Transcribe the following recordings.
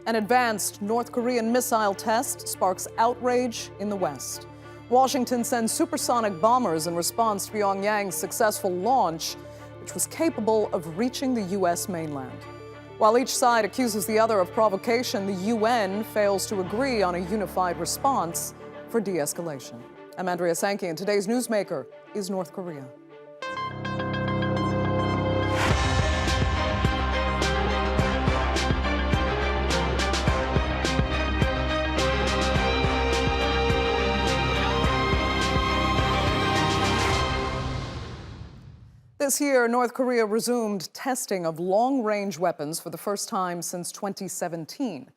An advanced North Korean missile test sparks outrage in the West. Washington sends supersonic bombers in response to Pyongyang's successful launch, which was capable of reaching the U.S. mainland. While each side accuses the other of provocation, the UN fails to agree on a unified response for de-escalation. I'm Andrea Sankey, and today's newsmaker is North Korea. This year, North Korea resumed testing of long-range weapons for the first time since 2017.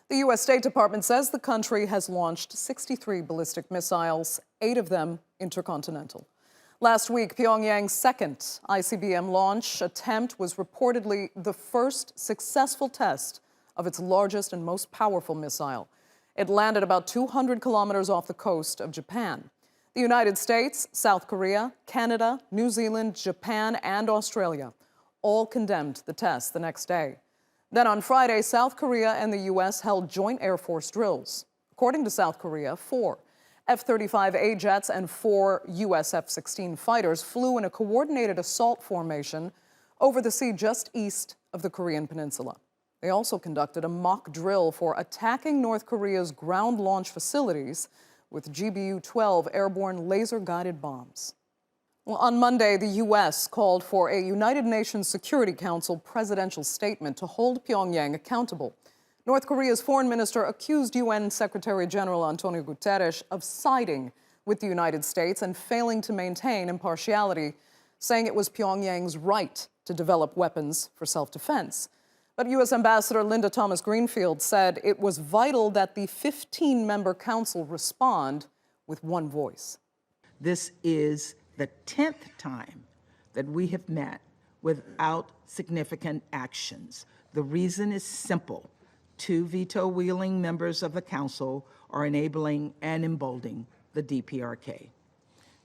The U.S. State Department says the country has launched 63 ballistic missiles, 8 of them intercontinental. Last week, Pyongyang's second ICBM launch attempt was reportedly the first successful test of its largest and most powerful missile. It landed about 200 kilometers off the coast of Japan. The United States, South Korea, Canada, New Zealand, Japan, and Australia all condemned the test the next day. Then on Friday, South Korea and the U.S. held joint Air Force drills. According to South Korea, 4 F-35A jets and 4 U.S. F-16 fighters flew in a coordinated assault formation over the sea just east of the Korean peninsula. They also conducted a mock drill for attacking North Korea's ground launch facilities with GBU-12 airborne laser-guided bombs. Well, on Monday, the U.S. called for a United Nations Security Council presidential statement to hold Pyongyang accountable. North Korea's foreign minister accused UN Secretary General Antonio Guterres of siding with the United States and failing to maintain impartiality, saying it was Pyongyang's right to develop weapons for self-defense. But U.S. Ambassador Linda Thomas-Greenfield said it was vital that the 15-member council respond with one voice. This is the 10th time that we have met without significant actions. The reason is simple. 2 veto-wielding members of the council are enabling and emboldening the DPRK.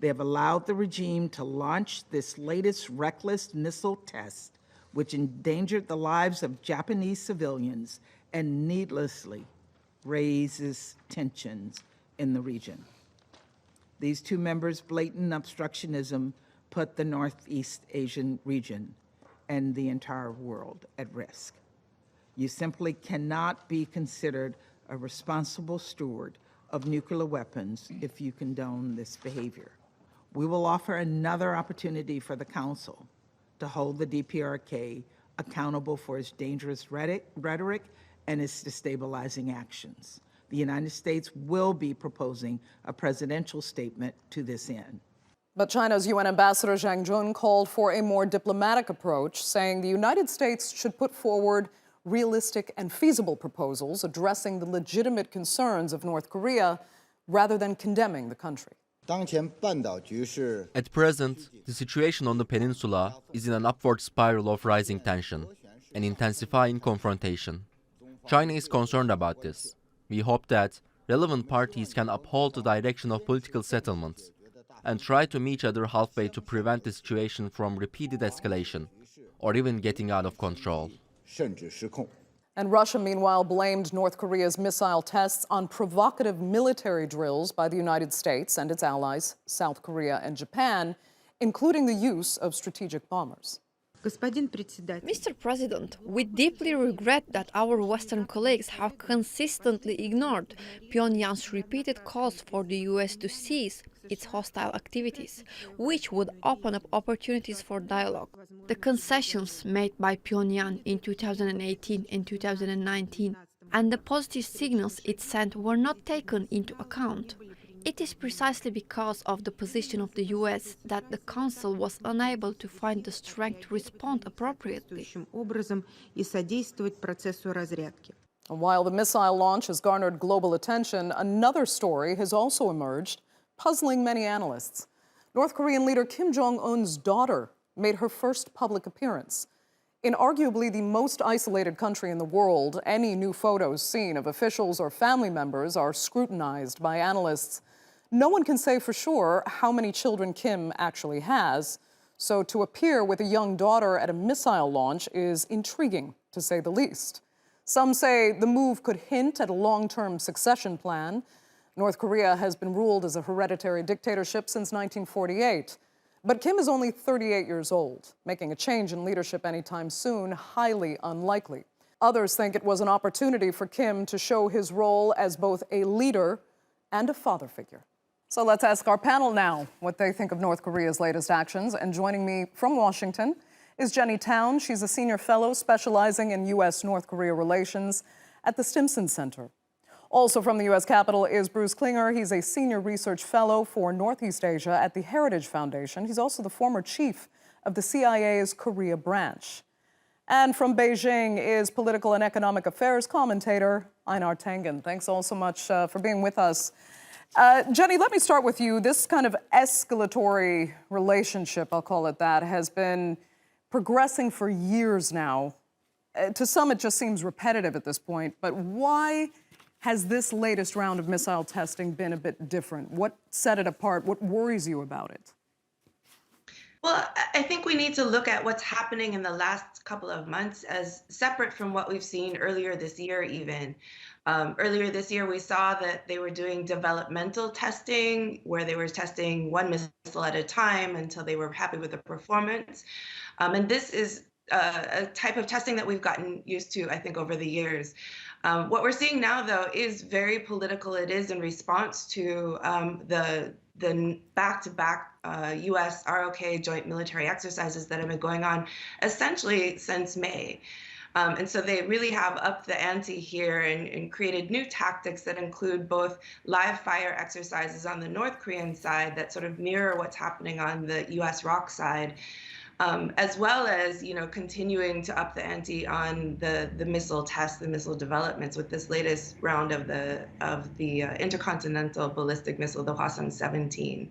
They have allowed the regime to launch this latest reckless missile test, which endangered the lives of Japanese civilians and needlessly raises tensions in the region. These 2 members' blatant obstructionism put the Northeast Asian region and the entire world at risk. You simply cannot be considered a responsible steward of nuclear weapons if you condone this behavior. We will offer another opportunity for the Council to hold the DPRK accountable for its dangerous rhetoric and its destabilizing actions. The United States will be proposing a presidential statement to this end. But China's UN Ambassador Jong-un called for a more diplomatic approach, saying the United States should put forward realistic and feasible proposals addressing the legitimate concerns of North Korea rather than condemning the country. At present, the situation on the peninsula is in an upward spiral of rising tension and intensifying confrontation. China is concerned about this. We hope that relevant parties can uphold the direction of political settlements and try to meet each other halfway to prevent the situation from repeated escalation or even getting out of control. And Russia, meanwhile, blamed North Korea's missile tests on provocative military drills by the United States and its allies, South Korea and Japan, including the use of strategic bombers. Mr. President, we deeply regret that our Western colleagues have consistently ignored Pyongyang's repeated calls for the U.S. to cease its hostile activities, which would open up opportunities for dialogue. The concessions made by Pyongyang in 2018 and 2019 and the positive signals it sent were not taken into account. It is precisely because of the position of the U.S. that the Council was unable to find the strength to respond appropriately. And while the missile launch has garnered global attention, another story has also emerged, puzzling many analysts. North Korean leader Kim Jong-un's daughter made her first public appearance. In arguably the most isolated country in the world, any new photos seen of officials or family members are scrutinized by analysts. No one can say for sure how many children Kim actually has, so to appear with a young daughter at a missile launch is intriguing, to say the least. Some say the move could hint at a long-term succession plan. North Korea has been ruled as a hereditary dictatorship since 1948. But Kim is only 38 years old. Making a change in leadership anytime soon, highly unlikely. Others think it was an opportunity for Kim to show his role as both a leader and a father figure. So let's ask our panel now what they think of North Korea's latest actions. And joining me from Washington is Jenny Town. She's a senior fellow specializing in U.S.-North Korea relations at the Stimson Center. Also from the U.S. Capitol is Bruce Klingner. He's a senior research fellow for Northeast Asia at the Heritage Foundation. He's also the former chief of the CIA's Korea branch. And from Beijing is political and economic affairs commentator Einar Tangen. Thanks all so much for being with us. Jenny, let me start with you. This kind of escalatory relationship, I'll call it that, has been progressing for years now. To some, it just seems repetitive at this point. But why has this latest round of missile testing been a bit different? What set it apart? What worries you about it? Well, I think we need to look at what's happening in the last couple of months as separate from what we've seen earlier this year, even. Earlier this year, we saw that they were doing developmental testing, where they were testing one missile at a time until they were happy with the performance. And this is a type of testing that we've gotten used to, I think, over the years. What we're seeing now, though, is very political. It is in response to the back-to-back U.S. ROK joint military exercises that have been going on essentially since May. And so they really have upped the ante here and created new tactics that include both live fire exercises on the North Korean side that sort of mirror what's happening on the U.S. ROK side, as well as, continuing to up the ante on the missile tests, the missile developments with this latest round of the intercontinental ballistic missile, the Hwasong-17.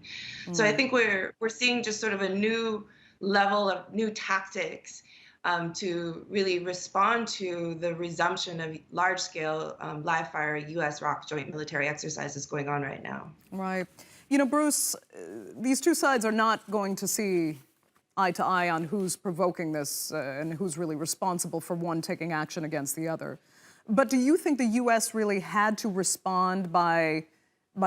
So I think we're seeing just sort of a new level of new tactics to really respond to the resumption of large-scale live fire U.S. ROK joint military exercises going on right now. Right. Bruce, these two sides are not going to see eye to eye on who's provoking this and who's really responsible for one taking action against the other. But do you think the U.S. really had to respond by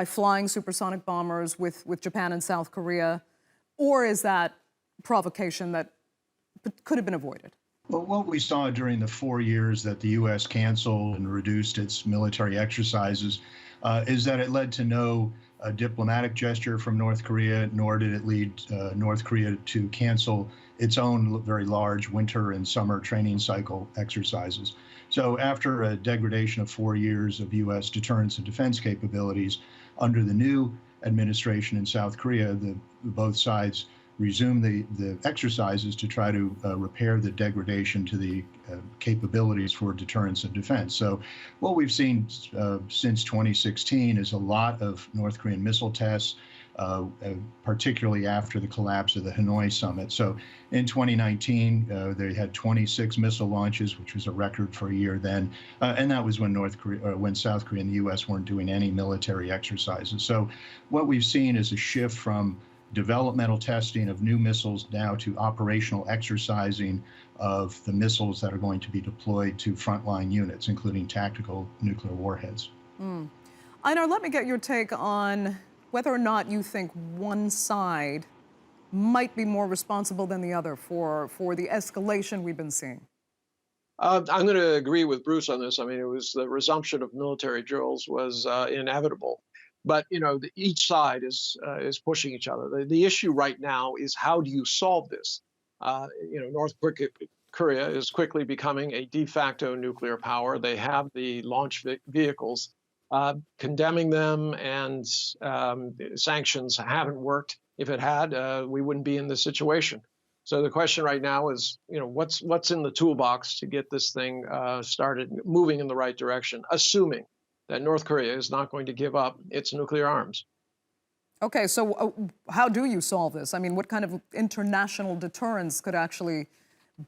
flying supersonic bombers with Japan and South Korea? Or is that provocation that could have been avoided? Well, what we saw during the 4 years that the U.S. canceled and reduced its military exercises is that it led to no diplomatic gesture from North Korea, nor did it lead North Korea to cancel its own very large winter and summer training cycle exercises. So after a degradation of 4 years of U.S. deterrence and defense capabilities, under the new administration in South Korea, both sides resumed the exercises to try to repair the degradation to the capabilities for deterrence and defense. So what we've seen since 2016 is a lot of North Korean missile tests, particularly after the collapse of the Hanoi summit. So in 2019, they had 26 missile launches, which was a record for a year then. And that was when when South Korea and the U.S. weren't doing any military exercises. So what we've seen is a shift from developmental testing of new missiles now to operational exercising of the missiles that are going to be deployed to frontline units, including tactical nuclear warheads. Einar, let me get your take on whether or not you think one side might be more responsible than the other for the escalation we've been seeing. I'm going to agree with Bruce on this. I mean, it was the resumption of military drills was inevitable. But, each side is pushing each other. The issue right now is how do you solve this? North Korea is quickly becoming a de facto nuclear power. They have the launch vehicles. Condemning them and sanctions haven't worked. If it had, we wouldn't be in this situation. So the question right now is, what's in the toolbox to get this thing started moving in the right direction, assuming that North Korea is not going to give up its nuclear arms. Okay, so how do you solve this? I mean, what kind of international deterrence could actually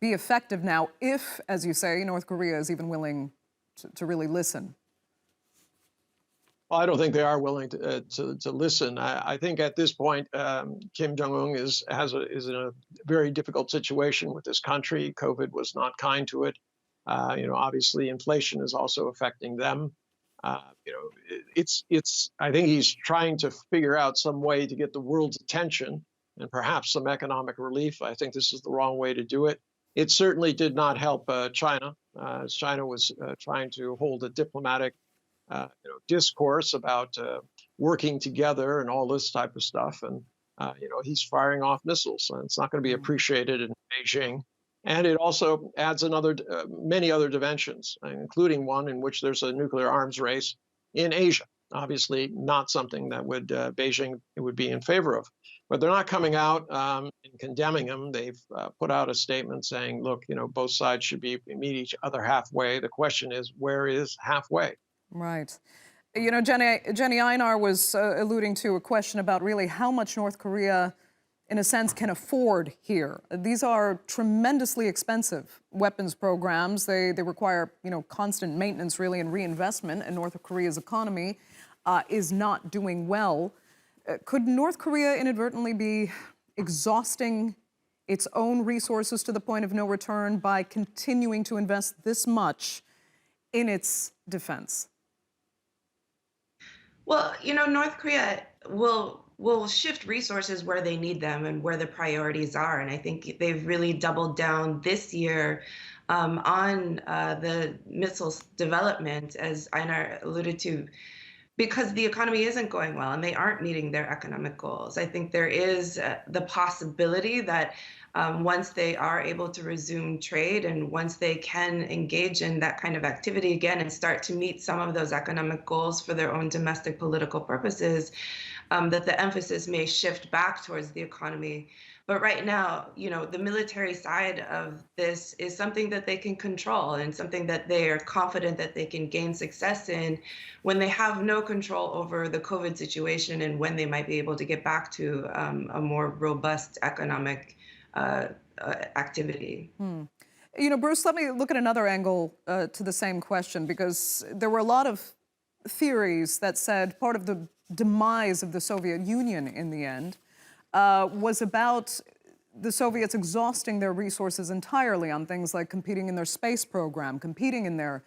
be effective now if, as you say, North Korea is even willing to really listen? Well, I don't think they are willing to listen. I think at this point, Kim Jong-un is in a very difficult situation with this country. COVID was not kind to it. Obviously, inflation is also affecting them. I think he's trying to figure out some way to get the world's attention and perhaps some economic relief. I think this is the wrong way to do it. It certainly did not help China, as China was trying to hold a diplomatic discourse about working together and all this type of stuff. And, he's firing off missiles, and it's not going to be appreciated in Beijing. And it also adds many other dimensions, including one in which there's a nuclear arms race in Asia. Obviously, not something that Beijing would be in favor of. But they're not coming out and condemning him. They've put out a statement saying, look, both sides should meet each other halfway. The question is, where is halfway? Right. Jenny Einar was alluding to a question about really how much North Korea, in a sense, can afford here. These are tremendously expensive weapons programs. They require, constant maintenance, really, and reinvestment, and North Korea's economy is not doing well. Could North Korea inadvertently be exhausting its own resources to the point of no return by continuing to invest this much in its defense? Well, North Korea will shift resources where they need them and where the priorities are. And I think they've really doubled down this year on the missiles development, as Einar alluded to, because the economy isn't going well and they aren't meeting their economic goals. I think there is the possibility that once they are able to resume trade and once they can engage in that kind of activity again and start to meet some of those economic goals for their own domestic political purposes, that the emphasis may shift back towards the economy. But right now, the military side of this is something that they can control and something that they are confident that they can gain success in when they have no control over the COVID situation and when they might be able to get back to a more robust economic activity. Bruce, let me look at another angle to the same question, because there were a lot of theories that said part of the demise of the Soviet Union in the end was about the Soviets exhausting their resources entirely on things like competing in their space program, competing in their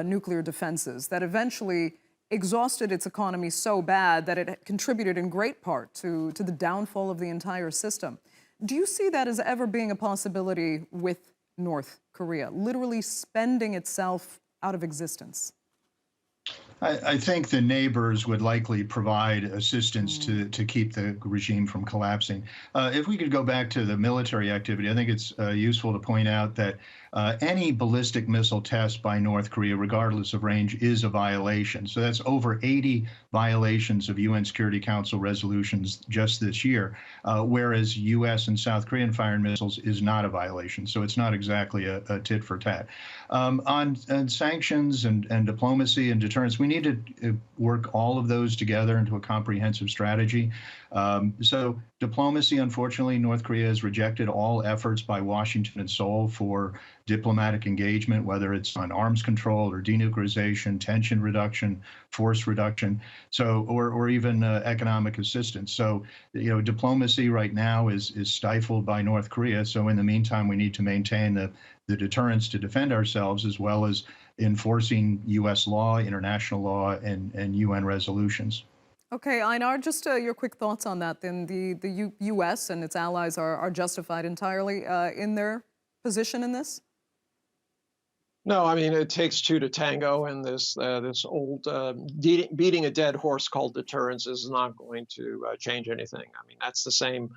nuclear defenses, that eventually exhausted its economy so bad that it contributed in great part to the downfall of the entire system. Do you see that as ever being a possibility with North Korea, literally spending itself out of existence? I think the neighbors would likely provide assistance to keep the regime from collapsing. If we could go back to the military activity, I think it's useful to point out that any ballistic missile test by North Korea, regardless of range, is a violation. So that's over 80 violations of UN Security Council resolutions just this year, whereas U.S. and South Korean firing missiles is not a violation. So it's not exactly a tit for tat. On sanctions and diplomacy and deterrence, we need to work all of those together into a comprehensive strategy. So diplomacy, unfortunately, North Korea has rejected all efforts by Washington and Seoul for diplomatic engagement, whether it's on arms control or denuclearization, tension reduction, force reduction, or even economic assistance. So, diplomacy right now is stifled by North Korea. So in the meantime, we need to maintain the deterrence to defend ourselves, as well as enforcing U.S. law, international law, and UN resolutions. Okay, Einar, just your quick thoughts on that. Then the U.S. and its allies are justified entirely in their position in this? No, I mean, it takes two to tango, and this old beating a dead horse called deterrence is not going to change anything. I mean, that's the same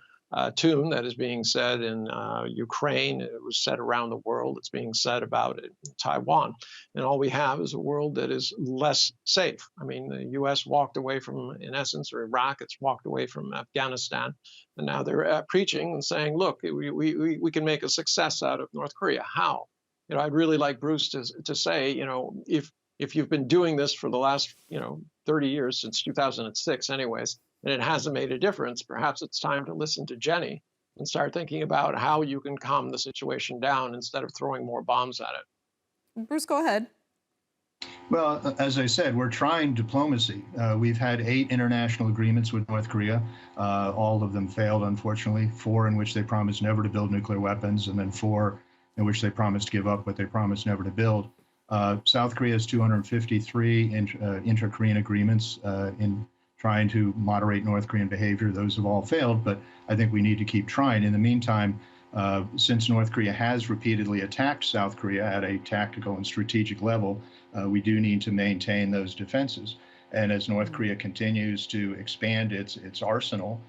tune that is being said in Ukraine. It was said around the world. It's being said about it in Taiwan. And all we have is a world that is less safe. I mean, the U.S. walked away from, in essence, or Iraq, it's walked away from Afghanistan. And now they're preaching and saying, look, we can make a success out of North Korea. How? I'd really like Bruce to say, if you've been doing this for the last, 30 years, since 2006 anyways, and it hasn't made a difference, perhaps it's time to listen to Jenny and start thinking about how you can calm the situation down instead of throwing more bombs at it. Bruce, go ahead. Well, as I said, we're trying diplomacy. We've had 8 international agreements with North Korea. All of them failed, unfortunately. 4 in which they promised never to build nuclear weapons, and then 4 in which they promised to give up what they promised never to build. South Korea has 253 intra-Korean agreements in trying to moderate North Korean behavior. Those have all failed, but I think we need to keep trying. In the meantime, since North Korea has repeatedly attacked South Korea at a tactical and strategic level, we do need to maintain those defenses. And as North Korea continues to expand its arsenal,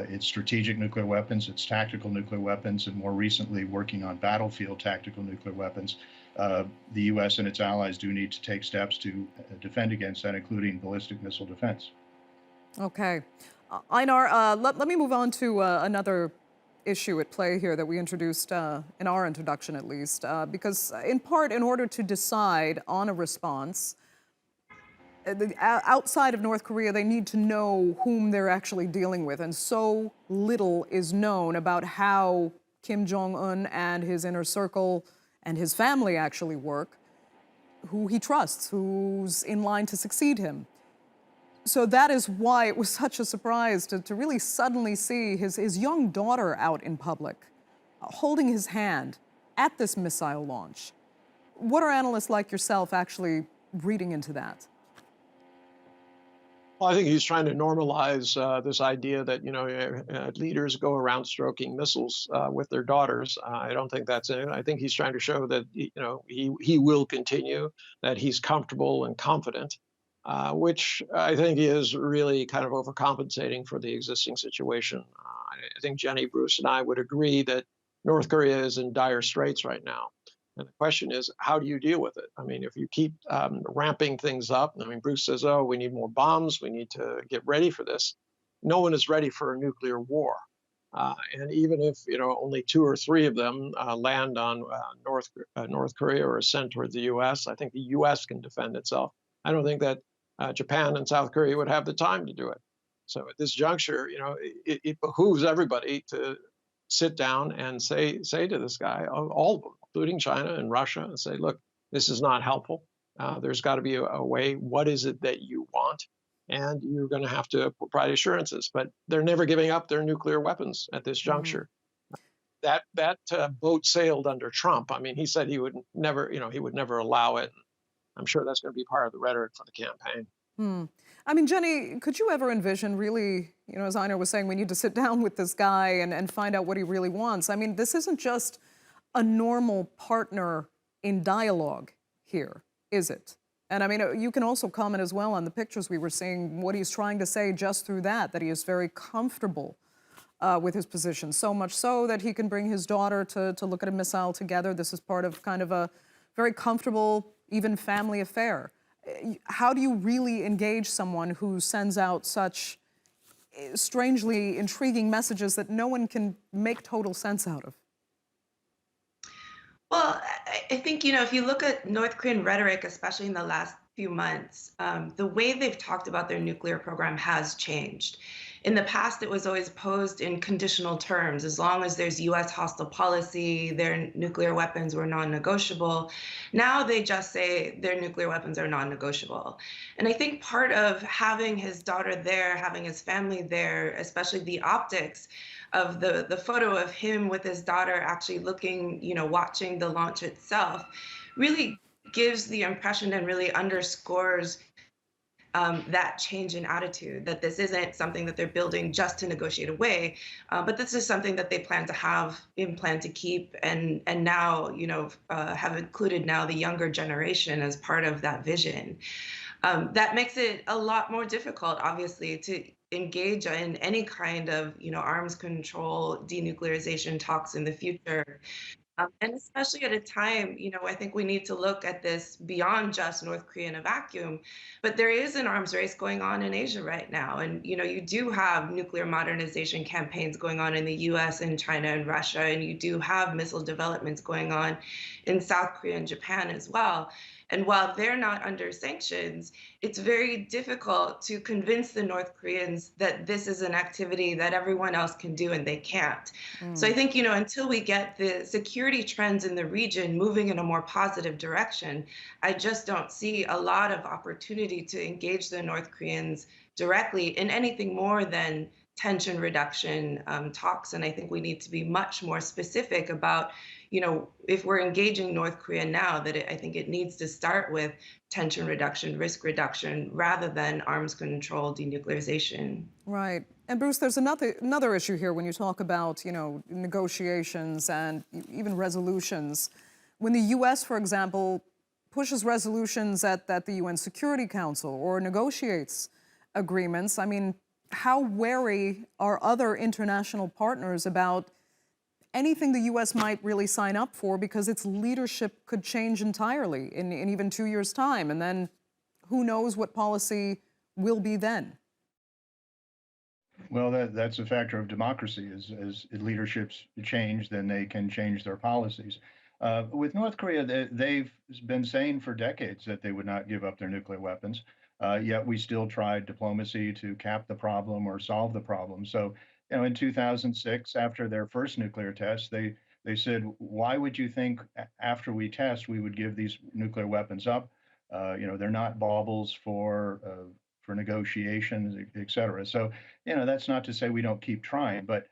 its strategic nuclear weapons, its tactical nuclear weapons, and more recently working on battlefield tactical nuclear weapons, the U.S. and its allies do need to take steps to defend against that, including ballistic missile defense. Okay. Einar, let me move on to another issue at play here that we introduced in our introduction, at least, because in part, in order to decide on a response, outside of North Korea, they need to know whom they're actually dealing with. And so little is known about how Kim Jong-un and his inner circle and his family actually work, who he trusts, who's in line to succeed him. So that is why it was such a surprise to really suddenly see his young daughter out in public, holding his hand at this missile launch. What are analysts like yourself actually reading into that? Well, I think he's trying to normalize this idea that, leaders go around stroking missiles with their daughters. I don't think that's it. I think he's trying to show that, he will continue, that he's comfortable and confident, which I think is really kind of overcompensating for the existing situation. I think Jenny, Bruce, and I would agree that North Korea is in dire straits right now. And the question is, how do you deal with it? I mean, if you keep ramping things up, I mean, Bruce says, oh, we need more bombs, we need to get ready for this. No one is ready for a nuclear war. And even if, only 2 or 3 of them land on North Korea or ascend toward the U.S., I think the U.S. can defend itself. I don't think that Japan and South Korea would have the time to do it. So at this juncture, it behooves everybody to sit down and say to this guy, all of them, including China and Russia, and say, look, this is not helpful. There's got to be a way. What is it that you want? And you're going to have to provide assurances. But they're never giving up their nuclear weapons at this juncture. That boat sailed under Trump. I mean, he said he would never, he would never allow it. I'm sure that's going to be part of the rhetoric for the campaign. I mean, Jenny, could you ever envision really, as Einar was saying, we need to sit down with this guy and find out what he really wants? I mean, this isn't just a normal partner in dialogue here, is it? And I mean, you can also comment as well on the pictures we were seeing, what he's trying to say just through that he is very comfortable with his position, so much so that he can bring his daughter to look at a missile together. This is part of kind of a very comfortable, even family affair. How do you really engage someone who sends out such strangely intriguing messages that no one can make total sense out of? Well, I think, if you look at North Korean rhetoric, especially in the last few months, the way they've talked about their nuclear program has changed. In the past, it was always posed in conditional terms. As long as there's U.S. hostile policy, their nuclear weapons were non-negotiable. Now they just say their nuclear weapons are non-negotiable. And I think part of having his daughter there, having his family there, especially the optics of the photo of him with his daughter actually looking, watching the launch itself, really gives the impression and really underscores that change in attitude, that this isn't something that they're building just to negotiate away, but this is something that they plan to have and plan to keep, and now, have included now the younger generation as part of that vision. That makes it a lot more difficult, obviously, to engage in any kind of, arms control, denuclearization talks in the future. And especially at a time, I think we need to look at this beyond just North Korea in a vacuum, but there is an arms race going on in Asia right now. And, you do have nuclear modernization campaigns going on in the US and China and Russia, and you do have missile developments going on in South Korea and Japan as well. And while they're not under sanctions, it's very difficult to convince the North Koreans that this is an activity that everyone else can do and they can't. So I think, until we get the security trends in the region moving in a more positive direction, I just don't see a lot of opportunity to engage the North Koreans directly in anything more than tension reduction talks. And I think we need to be much more specific about, if we're engaging North Korea now, that I think it needs to start with tension reduction, risk reduction, rather than arms control, denuclearization. Right. And Bruce, there's another issue here when you talk about, negotiations and even resolutions. When the U.S., for example, pushes resolutions at the UN Security Council or negotiates agreements, I mean, how wary are other international partners about anything the U.S. might really sign up for, because its leadership could change entirely in even 2 years' time, and then who knows what policy will be then? Well, that's a factor of democracy. As leaderships change, then they can change their policies. With North Korea, they've been saying for decades that they would not give up their nuclear weapons. Yet we still tried diplomacy to cap the problem or solve the problem. So, in 2006, after their first nuclear test, they said, "Why would you think after we test we would give these nuclear weapons up? They're not baubles for negotiations, et cetera." So, that's not to say we don't keep trying, but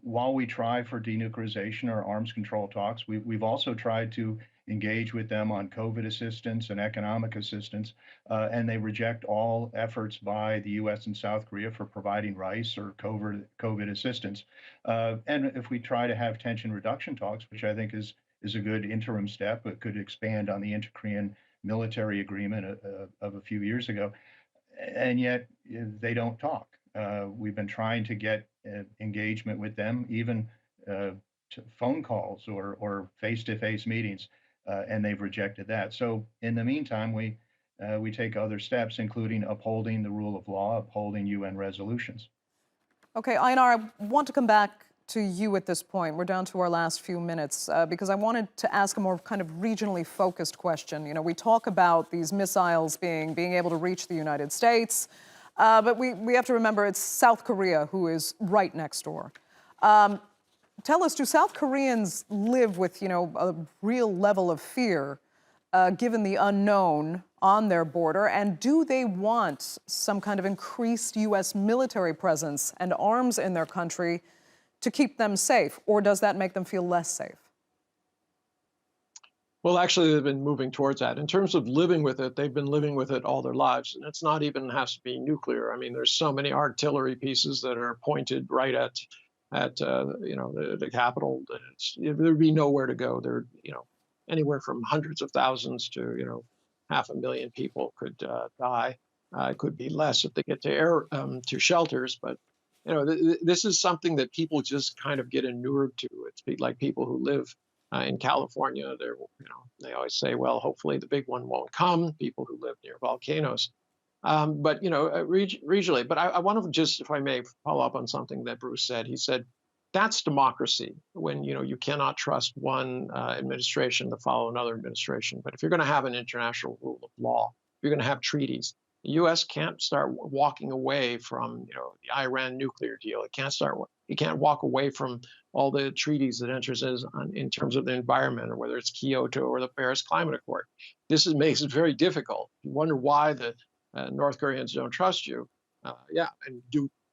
while we try for denuclearization or arms control talks, we've also tried to engage with them on COVID assistance and economic assistance, and they reject all efforts by the U.S. and South Korea for providing rice or COVID assistance. And if we try to have tension reduction talks, which I think is a good interim step, but could expand on the inter-Korean military agreement of a few years ago, and yet they don't talk. We've been trying to get engagement with them, even phone calls or face-to-face meetings, and they've rejected that. So in the meantime, we take other steps, including upholding the rule of law, upholding UN resolutions. Okay, Einar, I want to come back to you at this point. We're down to our last few minutes because I wanted to ask a more kind of regionally focused question. We talk about these missiles being able to reach the United States, but we have to remember it's South Korea who is right next door. Tell us, do South Koreans live with, a real level of fear given the unknown on their border? And do they want some kind of increased U.S. military presence and arms in their country to keep them safe? Or does that make them feel less safe? Well, actually, they've been moving towards that. In terms of living with it, they've been living with it all their lives. And it's not even has to be nuclear. I mean, there's so many artillery pieces that are pointed right at the capital. There'd be nowhere to go. There, anywhere from hundreds of thousands to 500,000 people could die. It could be less if they get to shelters, but this is something that people just kind of get inured to. It's like people who live in California. They always say, well, hopefully the big one won't come. People who live near volcanoes, but regionally. But I want to just, if I may, follow up on something that Bruce said. He said that's democracy when you cannot trust one administration to follow another administration. But if you're going to have an international rule of law, you're going to have treaties. The U.S. can't start walking away from the Iran nuclear deal. It can't walk away from all the treaties that enters in terms of the environment, or whether it's Kyoto or the Paris Climate Accord. This makes it very difficult. You wonder why the North Koreans don't trust you.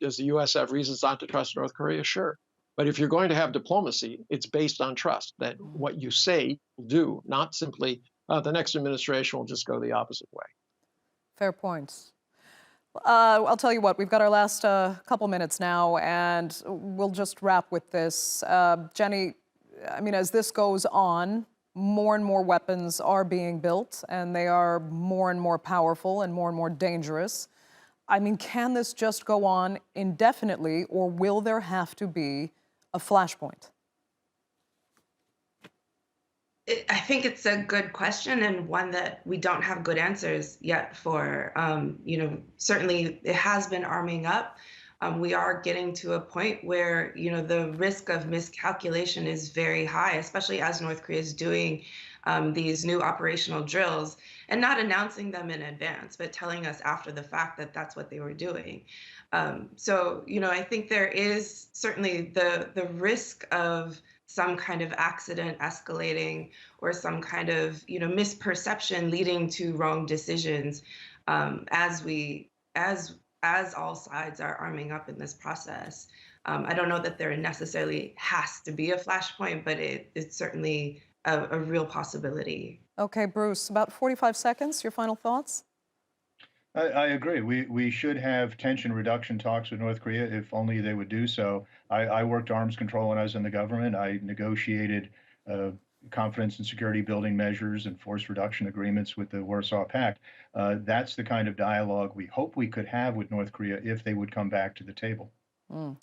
Does the U.S. have reasons not to trust North Korea? Sure. But if you're going to have diplomacy, it's based on trust, that what you say will do, not simply the next administration will just go the opposite way. Fair points. I'll tell you what, we've got our last couple minutes now, and we'll just wrap with this. Jenny, I mean, as this goes on, more and more weapons are being built, and they are more and more powerful and more dangerous. I mean, can this just go on indefinitely, or will there have to be a flashpoint? I think it's a good question, and one that we don't have good answers yet for. Certainly it has been arming up. We are getting to a point where, the risk of miscalculation is very high, especially as North Korea is doing these new operational drills and not announcing them in advance, but telling us after the fact that that's what they were doing. I think there is certainly the risk of some kind of accident escalating, or some kind of misperception leading to wrong decisions as as all sides are arming up in this process. I don't know that there necessarily has to be a flashpoint, but it's certainly a real possibility. Okay, Bruce, about 45 seconds. Your final thoughts? I agree. We should have tension reduction talks with North Korea if only they would do so. I worked arms control when I was in the government. I negotiated confidence and security building measures and force reduction agreements with the Warsaw Pact. That's the kind of dialogue we hope we could have with North Korea if they would come back to the table.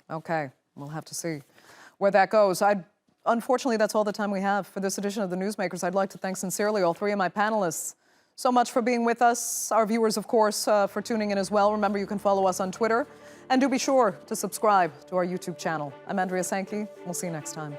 Okay, we'll have to see where that goes. Unfortunately, that's all the time we have for this edition of The Newsmakers. I'd like to thank sincerely all three of my panelists so much for being with us. Our viewers, of course, for tuning in as well. Remember, you can follow us on Twitter. And do be sure to subscribe to our YouTube channel. I'm Andrea Sankey. We'll see you next time.